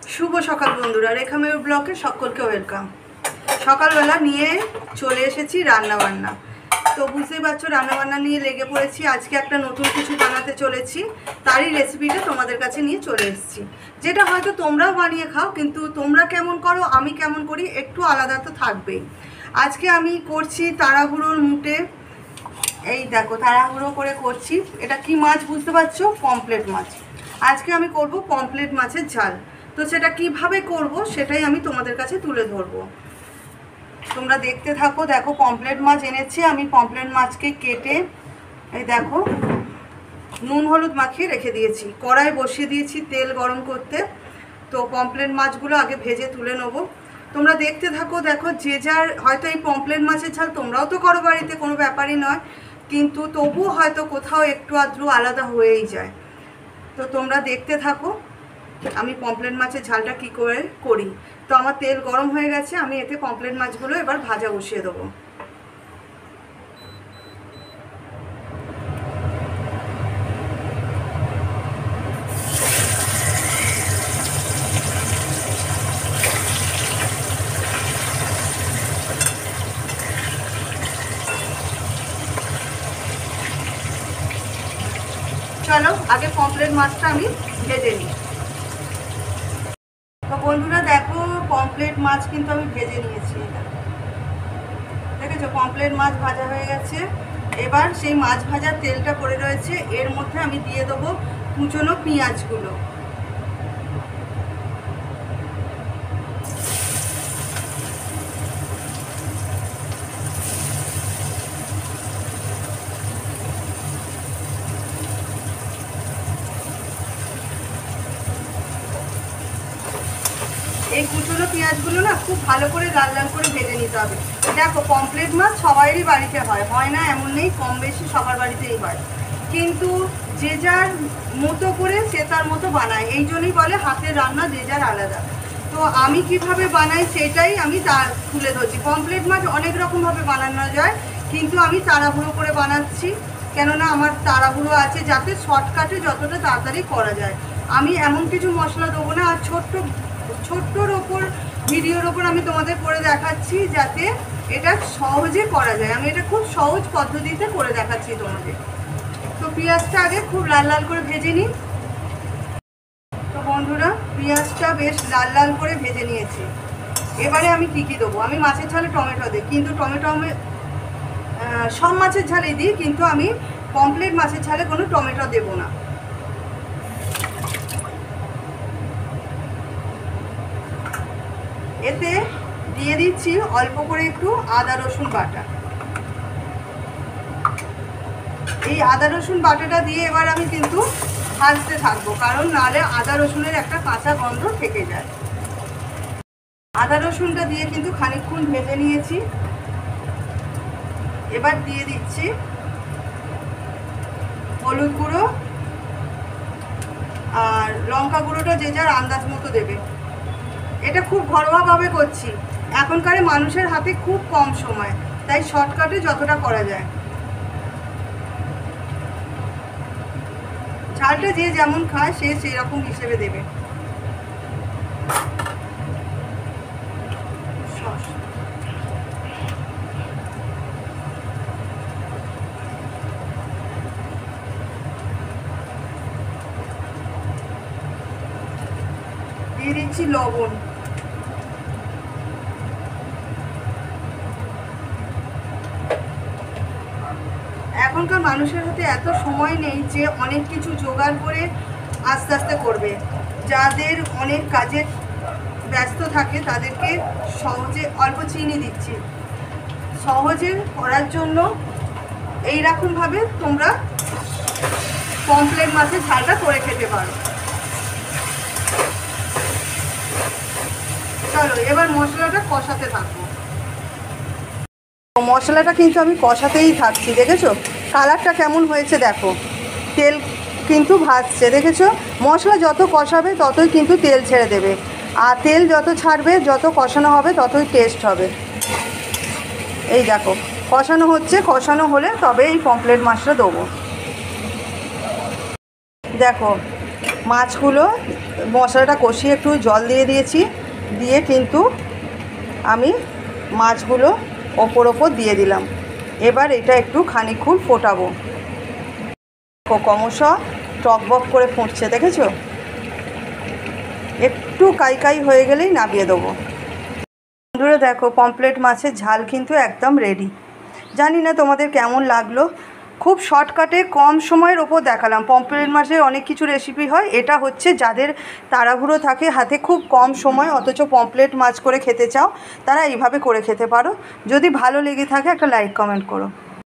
শুভ সকাল বন্ধুরা, রেখা ময়ূর ব্লগে সকলকে ওয়েলকাম। সকালবেলা নিয়ে চলে এসেছি রান্নাবান্না। তো বুঝতেই পারছো, রান্নাবান্না নিয়ে লেগে পড়েছি। আজকে একটা নতুন কিছু বানাতে চলেছি, তারই রেসিপিটা তোমাদের কাছে নিয়ে চলে এসেছি। যেটা হয়তো তোমরাও বানিয়ে খাও, কিন্তু তোমরা কেমন করো আমি কেমন করি একটু আলাদা তো থাকবেই। আজকে আমি করছি তাড়াহুড়োর মুটে। এই দেখো, তাড়াহুড়ো করে করছি। এটা কি মাছ বুঝতে পারছো? পমফ্রেট মাছ। আজকে আমি করব পমফ্রেট মাছের ঝাল। তো সেটা কিভাবে করব সেটাই আমি তোমাদের কাছে তুলে ধরবো। তোমরা দেখতে থাকো। দেখো, পমফ্রেট মাছ এনেছি আমি। পমফ্রেট মাছকে কেটে এই দেখো নুন হলুদ মাখিয়ে রেখে দিয়েছি। কড়াই বসিয়ে দিয়েছি তেল গরম করতে। তো পমফ্রেট মাছগুলো আগে ভেজে তুলে নেবো। তোমরা দেখতে থাকো। দেখো, যে যার হয়তো এই পমফ্রেট মাছের ঝাল তোমরাও তো করো বাড়িতে, কোনো ব্যাপারই নয়, কিন্তু তবুও হয়তো কোথাও একটু আধটু আলাদা হয়েই যায়। তো তোমরা দেখতে থাকো আমি পমফ্রেট মাছের ঝালটা কী করে করি। তো আমার তেল গরম হয়ে গেছে, আমি এতে পমফ্রেট মাছগুলো এবার ভাজা বসিয়ে দেবো। চলো আগে পমফ্রেট মাছটা আমি ভেজে নিই। তো বন্ধুরা দেখো, পমফ্রেট মাছ কিন্তু আমি ভেজে নিয়েছি। দেখেছো, পমফ্রেট মাছ ভাজা হয়ে গেছে। এবার সেই মাছ ভাজার তেলটা পড়ে রয়েছে, এর মধ্যে আমি দিয়ে দেবো কুচনো পেঁয়াজগুলো। এই কুচনো পেঁয়াজগুলো না খুব ভালো করে লাল লাল করে ভেজে নিতে হবে। দেখো, পমফ্রেট মাছ সবারই বাড়িতে হয় না এমন নেই, কম বেশি সবার বাড়িতেই হয়, কিন্তু যে যার মতো করে সে তার মতো বানায়। এই জন্যই বলে হাতের রান্না যে যার আলাদা। তো আমি কিভাবে বানাই সেটাই আমি তুলে ধরছি। পমফ্রেট মাছ অনেক রকমভাবে বানানো যায়, কিন্তু আমি তাড়াহুড়ো করে বানাচ্ছি, কেননা আমার তাড়াহুড়ো আছে যাতে শর্টকাটে যতটা তাড়াতাড়ি করা যায়। আমি এমন কিছু মশলা দেবো না, আর ছোট্টর ওপর ভিডিওর ওপর আমি তোমাদের করে দেখাচ্ছি যাতে এটা সহজে করা যায়। আমি এটা খুব সহজ পদ্ধতিতে করে দেখাচ্ছি তোমাদের। তো পেঁয়াজটা আগে খুব লাল লাল করে ভেজে নিই। তো বন্ধুরা, পেঁয়াজটা বেশ লাল লাল করে ভেজে নিয়েছি। এবারে আমি কী কী দেবো? আমি মাছের ঝালে টমেটো দিই, কিন্তু টমেটো আমি সব মাছের ঝালেই দিই, কিন্তু আমি পমফ্রেট মাছের ঝালে কোনো টমেটো দেবো না। এতে দিয়ে দিচ্ছি অল্প করে একটু আদা রসুন বাটা। এই আদা রসুন বাটাটা দিয়ে এবার আমি কিন্তু ভাজতে থাকবো, কারণ নাহলে আদা রসুনের একটা কাঁচা গন্ধ থেকে যায়। আদা রসুনটা দিয়ে কিন্তু খানিকক্ষণ ভেজে নিয়েছি। এবার দিয়ে দিচ্ছি হলুদ গুঁড়ো আর লঙ্কা গুঁড়োটা যে যার আন্দাজ মতো দেবে। এটা খুব ঘরোয়াভাবে করছি, এখনকার মানুষের হাতে খুব কম সময়, তাই শর্টকাটে যতটা করা যায়। ঝালটা যে যেমন খায় সে সেই রকম হিসেবে দেবে। দিয়ে দিচ্ছি লবণ। এখনকার মানুষের হাতে এত সময় নেই যে অনেক কিছু জোগাড় করে আস্তে আস্তে করবে। যাদের অনেক কাজে ব্যস্ত থাকে তাদেরকে সহজে অল্প চিনি দিচ্ছি। সহজে করার জন্য এই রকমভাবে তোমরা পমফ্রেট মাছের ঝালটা করে খেতে পারো। চলো এবার মশলাটা কষাতে থাকবো। মশলাটা কিন্তু আমি কষাতেই থাকছি। দেখেছো কালারটা কেমন হয়েছে? দেখো, তেল কিন্তু ভাজছে। দেখেছো, মশলা যত কষাবে ততই কিন্তু তেল ছেড়ে দেবে, আর তেল যত ছাড়বে, যত কষানো হবে ততই টেস্ট হবে। এই দেখো কষানো হচ্ছে, কষানো হলে তবে এই পমফ্রেট মাছটা দেবো। দেখো মাছগুলো মশলাটা কষিয়ে একটু জল দিয়ে দিয়েছি, দিয়ে কিন্তু আমি মাছগুলো ওপর দিয়ে দিলাম। এবার এটা একটু খানিকক্ষণ ফোটাবো। ক্রমশ টকবক করে ফুটছে, দেখেছো? একটু কাই হয়ে গেলেই নামিয়ে দেবো। বন্ধুরা দেখো, পমফ্রেট মাছের ঝাল কিন্তু একদম রেডি। জানি না তোমাদের কেমন লাগলো। খুব শর্টকাটে কম সময়ের ওপর দেখালাম। পমফ্রেট মাছের অনেক কিছু রেসিপি হয়, এটা হচ্ছে যাদের তাড়াহুড়ো থাকে, হাতে খুব কম সময় অথচ পমফ্রেট মাছ করে খেতে চাও, তারা এইভাবে করে খেতে পারো। যদি ভালো লেগে থাকে একটা লাইক কমেন্ট করো।